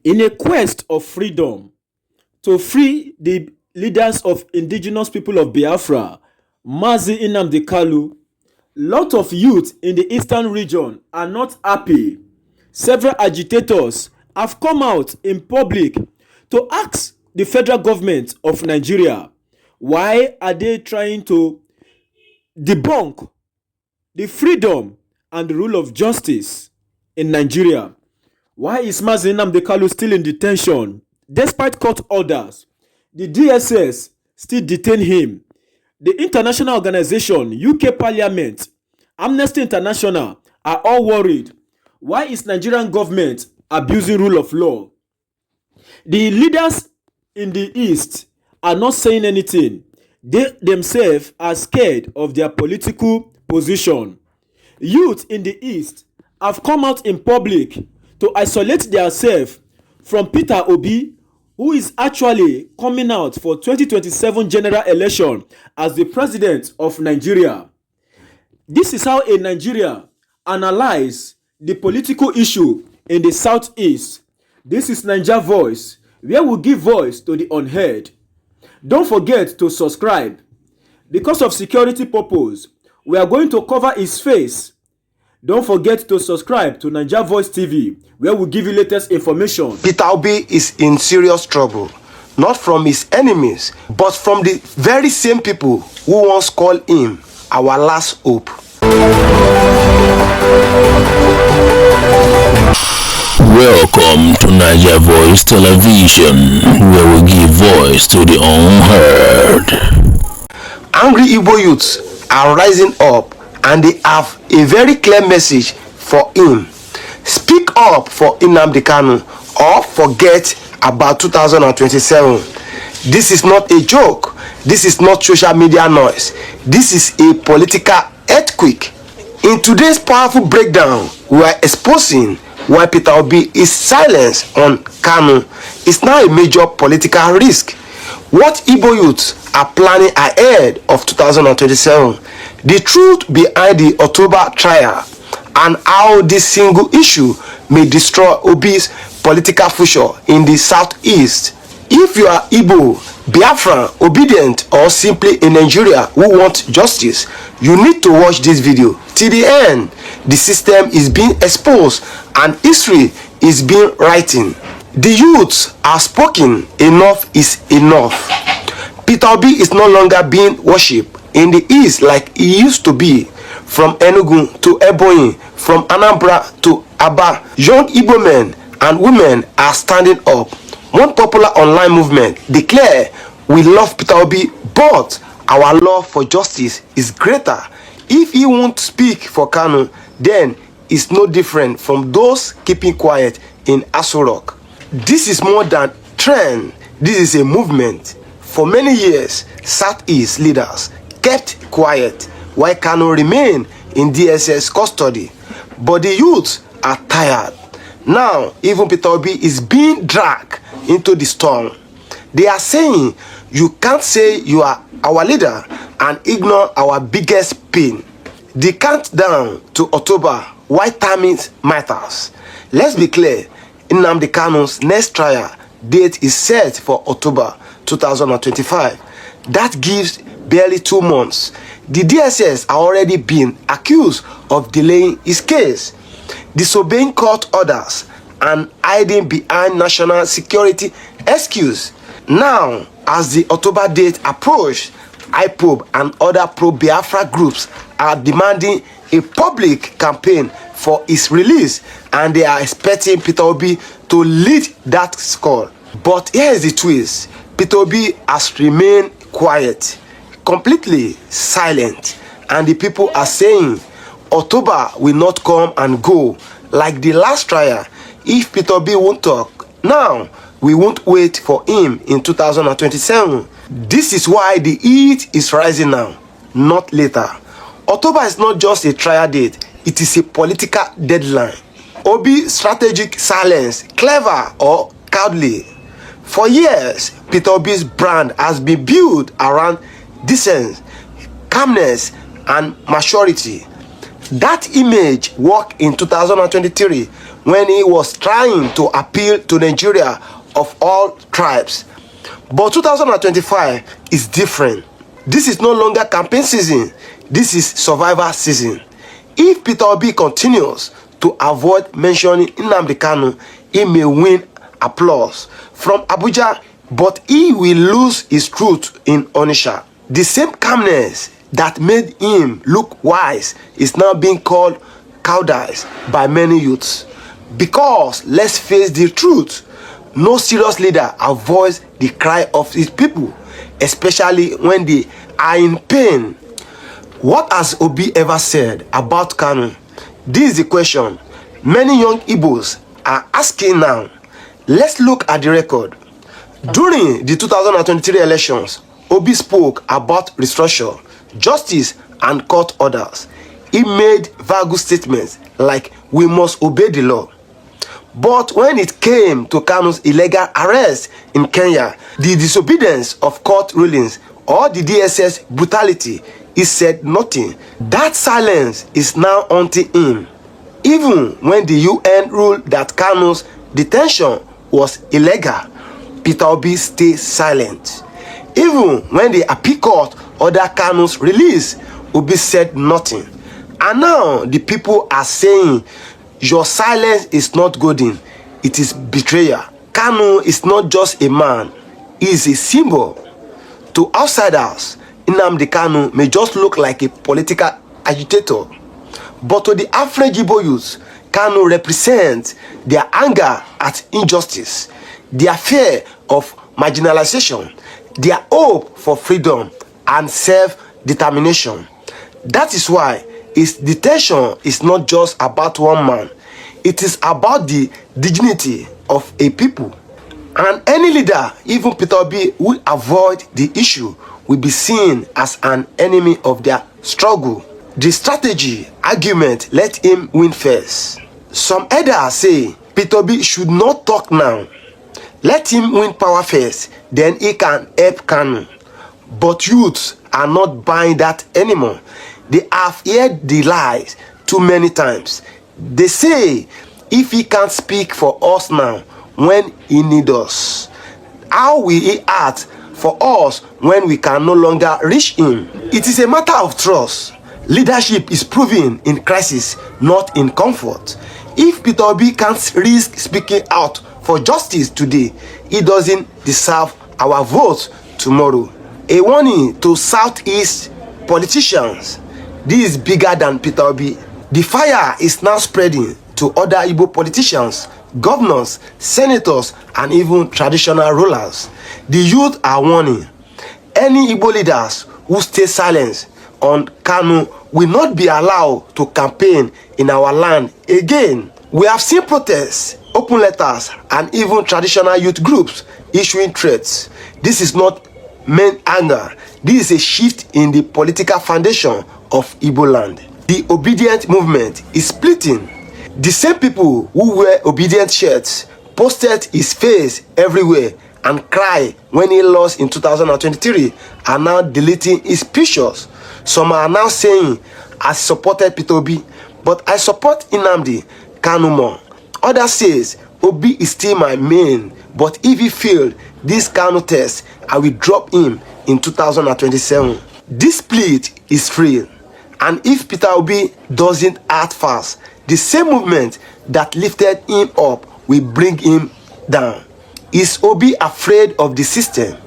In a quest of freedom to free the leaders of indigenous people of Biafra, Mazi Nnamdi Kalu, lot of youth in the eastern region are not happy. Several agitators have come out in public to ask the federal government of Nigeria, why are they trying to debunk the freedom and the rule of justice in Nigeria? Why is Mazi Nnamdi Kalu still in detention? Despite court orders, the DSS still detain him. The international organization, UK Parliament, Amnesty International are all worried. Why is Nigerian government abusing rule of law? The leaders in the East are not saying anything. They themselves are scared of their political position. Youth in the East have come out in public to isolate themselves from Peter Obi, who is actually coming out for 2027 general election as the president of Nigeria. This is how a Nigeria analyze the political issue in the Southeast. This is Naija Voice, where we give voice to the unheard. Don't forget to subscribe. Because of security purpose, we are going to cover his face. Don't forget to subscribe to Naija Voice TV, where we give you latest information. Peter Obi is in serious trouble, not from his enemies, but from the very same people who once called him our last hope. Welcome to Naija Voice Television, where we give voice to the unheard. Angry Igbo youths are rising up, and they have a very clear message for him. Speak up for Nnamdi Kanu or forget about 2027. This is not a joke. This is not social media noise. This is a political earthquake. In today's powerful breakdown, we are exposing why Peter Obi is silence on Kanu is now a major political risk. What Igbo youths are planning ahead of 2027, the truth behind the October trial, and how this single issue may destroy Obi's political future in the Southeast. If you are Igbo, Biafran, obedient, or simply a Nigeria who wants justice, you need to watch this video till the end. The system is being exposed and history is being written. The youths are spoken. Enough is enough. Peter Obi is no longer being worshipped in the East like he used to be. From Enugu to Ebonyi, from Anambra to Aba, young Igbo men and women are standing up. One popular online movement declare, "We love Peter Obi, but our love for justice is greater." If he won't speak for Kanu, then it's no different from those keeping quiet in Aso Rock. This is more than trend. This is a movement. For many years, Southeast leaders kept quiet while Kanu remained in DSS custody. But the youths are tired. Now, even Peter Obi is being dragged into the storm. They are saying, you can't say you are our leader and ignore our biggest pain. The countdown to October, why timing matters. Let's be clear, Nnamdi Kalu's next trial date is set for October 2025. That gives barely 2 months. The DSS are already been accused of delaying his case, disobeying court orders, and hiding behind national security excuse. Now, as the October date approaches, Ipob and other pro-Biafra groups are demanding a public campaign for his release, and they are expecting Peter Obi to lead that call. But here is the twist. Peter Obi has remained quiet, completely silent, and the people are saying October will not come and go like the last trial. If Peter Obi won't talk now, we won't wait for him in 2027. This is why the heat is rising now, not later. October is not just a trial date, it is a political deadline. Obi's strategic silence, clever or cowardly. For years, Peter Obi's brand has been built around decence, calmness, and maturity. That image worked in 2023 when he was trying to appeal to Nigeria of all tribes. But 2025 is different. This is no longer campaign season. This is survival season. If Peter Obi continues to avoid mentioning Nnamdi Kanu, he may win applause from Abuja, but he will lose his truth in Onitsha. The same calmness that made him look wise is now being called cowardice by many youths. Because let's face the truth, no serious leader avoids the cry of his people, especially when they are in pain. What has Obi ever said about Kanu? This is the question many young Igbos are asking now. Let's look at the record. During the 2023 elections, Obi spoke about restructure, justice, and court orders. He made vague statements like, "We must obey the law." But when it came to Kanu's illegal arrest in Kenya, the disobedience of court rulings, or the DSS brutality, he said nothing. That silence is now haunting him. Even when the UN ruled that Kanu's detention was illegal, Peter Obi stayed silent. Even when the appeal court ordered Kanu's release, Obi said nothing. And now the people are saying, your silence is not golden, it is betrayal. Kanu is not just a man, he is a symbol. To outsiders, Nnamdi Kanu may just look like a political agitator. But to the average Igbo youth, Kanu represents their anger at injustice, their fear of marginalization, their hope for freedom and self-determination. That is why his detention is not just about one man. It is about the dignity of a people. And any leader, even Peter Obi, who avoid the issue will be seen as an enemy of their struggle. The strategy argument let him win first. Some elders say Peter Obi should not talk now. Let him win power first, then he can help Kanu. But youths are not buying that anymore. They have heard the lies too many times. They say if he can't speak for us now when he needs us, how will he act for us when we can no longer reach him? It is a matter of trust. Leadership is proven in crisis, not in comfort. If Peter Obi can't risk speaking out for justice today, he doesn't deserve our vote tomorrow. A warning to Southeast politicians. This is bigger than Peter Obi. The fire is now spreading to other Igbo politicians, governors, senators, and even traditional rulers. The youth are warning. Any Igbo leaders who stay silent on Kanu will not be allowed to campaign in our land again. We have seen protests, open letters, and even traditional youth groups issuing threats. This is not main anger. This is a shift in the political foundation of Igbo land. The obedient movement is splitting. The same people who wear obedient shirts posted his face everywhere and cried when he lost in 2023 are now deleting his pictures. Some are now saying, I supported Peter Obi, but I support Nnamdi Kanu more. Others says, Obi is still my main, but if he failed this Kanu test, I will drop him in 2027. This split is real. And if Peter Obi doesn't act fast, the same movement that lifted him up will bring him down. Is Obi afraid of the system?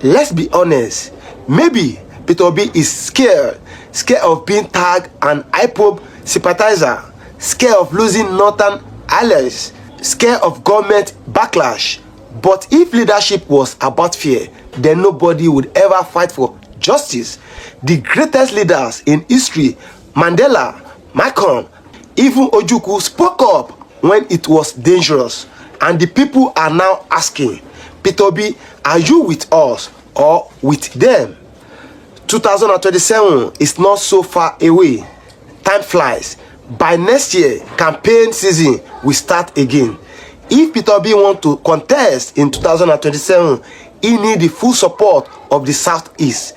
Let's be honest. Maybe Peter Obi is scared of being tagged an Ipob sympathizer, scared of losing northern allies, scared of government backlash. But if leadership was about fear, then nobody would ever fight for justice. The greatest leaders in history, Mandela, Malcolm, even Ojukwu, spoke up when it was dangerous. And the people are now asking, Peter Obi, are you with us or with them? 2027 is not so far away. Time flies. By next year, campaign season will start again. If Peter Obi wants to contest in 2027, he needs the full support of the Southeast.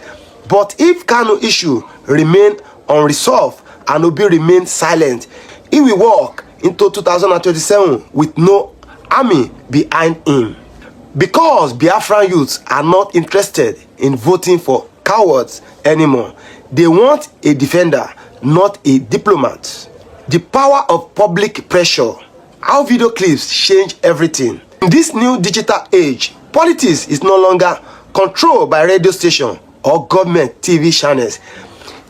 But if Kanu issue remain unresolved and Obi remain silent, he will walk into 2027 with no army behind him. Because Biafran youths are not interested in voting for cowards anymore. They want a defender, not a diplomat. The power of public pressure. How video clips change everything. In this new digital age, politics is no longer controlled by radio station or government TV channels.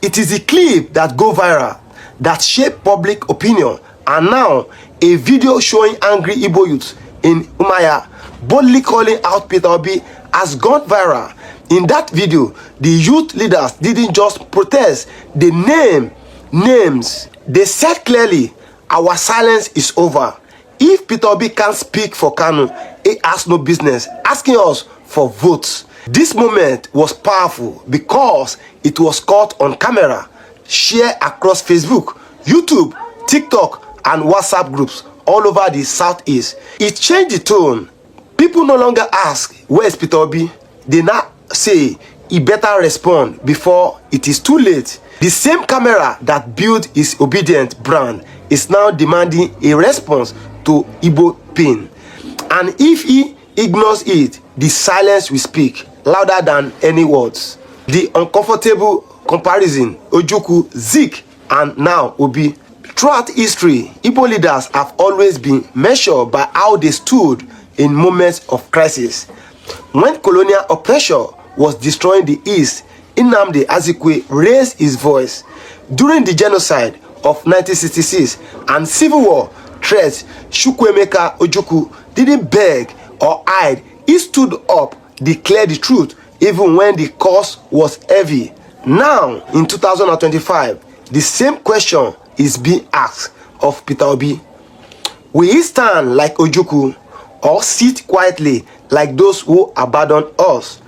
It is the clip that go viral, that shape public opinion, and now a video showing angry Igbo youths in Umuahia boldly calling out Peter Obi has gone viral. In that video, the youth leaders didn't just protest, they named names. They said clearly, our silence is over. If Peter Obi can't speak for Kanu, he has no business asking us for votes. This moment was powerful because it was caught on camera, shared across Facebook, YouTube, TikTok, and WhatsApp groups all over the Southeast. It changed the tone. People no longer ask, where is Peter Obi? They now say, he better respond before it is too late. The same camera that built his obedient brand is now demanding a response to Igbo pain. And if he ignores it, the silence will speak louder than any words. The uncomfortable comparison, Ojukwu, Zik, and now Obi. Throughout history, Igbo leaders have always been measured by how they stood in moments of crisis. When colonial oppression was destroying the East, Nnamdi Kalu'S raised his voice. During the genocide of 1966 and civil war threats, Chukwuemeka Ojukwu didn't beg or hide. He stood up, declared the truth, even when the cost was heavy. Now, in 2025, the same question is being asked of Peter Obi. Will he stand like Ojukwu or sit quietly like those who abandoned us?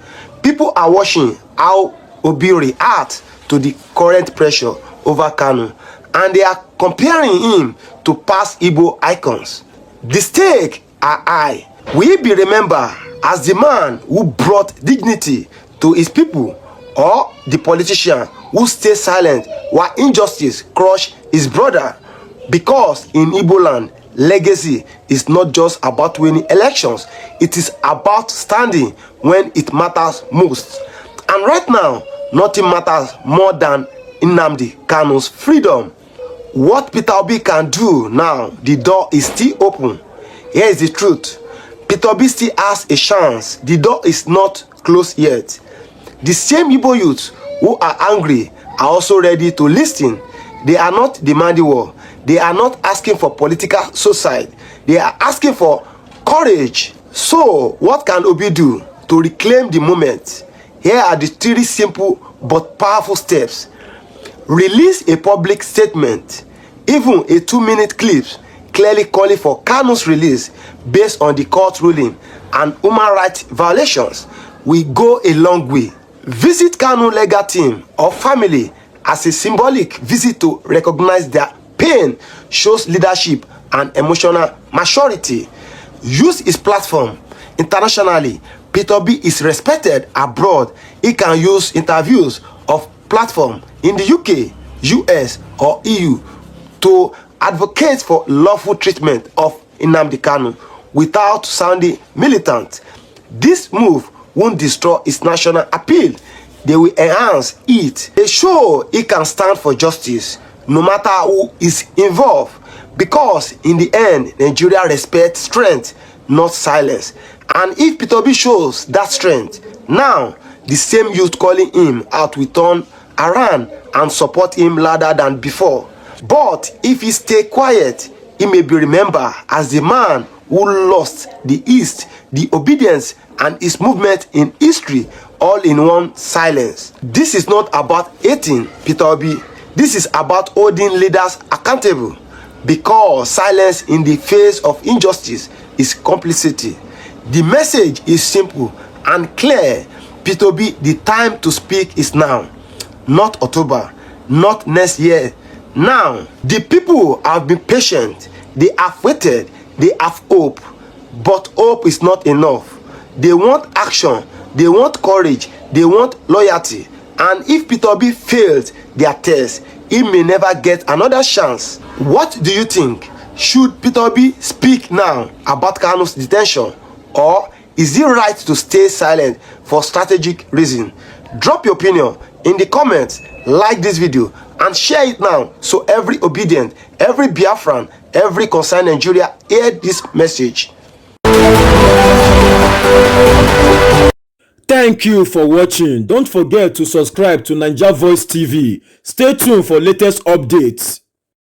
People are watching how Obi reacts to the current pressure over Kanu, and they are comparing him to past Igbo icons. The stakes are high. Will he be remembered as the man who brought dignity to his people, or the politician who stayed silent while injustice crushed his brother? Because in Igbo land, legacy is not just about winning elections, it is about standing when it matters most. And right now, nothing matters more than Nnamdi Kalu's freedom. What Peter Obi can do now, the door is still open. Here is the truth. Peter Obi still has a chance. The door is not closed yet. The same Igbo youths who are angry are also ready to listen. They are not demanding war. They are not asking for political suicide. They are asking for courage. So, what can Obi do to reclaim the moment? Here are the 3 simple but powerful steps. Release a public statement, even a 2-minute clip, clearly calling for Kalu's release based on the court ruling and human rights violations will go a long way. Visit Kalu's legal team or family as a symbolic visit to recognize their pain, shows leadership and emotional maturity. Use his platform internationally. Peter Obi is respected abroad. He can use interviews of platform in the UK, US, or EU to advocate for lawful treatment of Nnamdi Kanu without sounding militant. This move won't destroy its national appeal. They will enhance it. They show he can stand for justice no matter who is involved, because in the end, Nigeria respects strength, not silence. And if Peter Obi shows that strength, now the same youth calling him out will turn around and support him louder than before. But if he stay quiet, he may be remembered as the man who lost the East, the obedience, and his movement in history all in one silence. This is not about hating Peter Obi. This is about holding leaders accountable, because silence in the face of injustice is complicity. The message is simple and clear. Peter Obi, the time to speak is now. Not October, not next year. Now, the people have been patient. They have waited. They have hope. But hope is not enough. They want action. They want courage. They want loyalty. And if Peter Obi fails their test, he may never get another chance. What do you think? Should Peter Obi speak now about Kalu's detention, or is it right to stay silent for strategic reason? Drop your opinion in the comments, like this video and share it now so every obedient, every Biafran, every concerned Nigeria hear this message. Thank you for watching. Don't forget to subscribe to Naija Voice TV. Stay tuned for latest updates.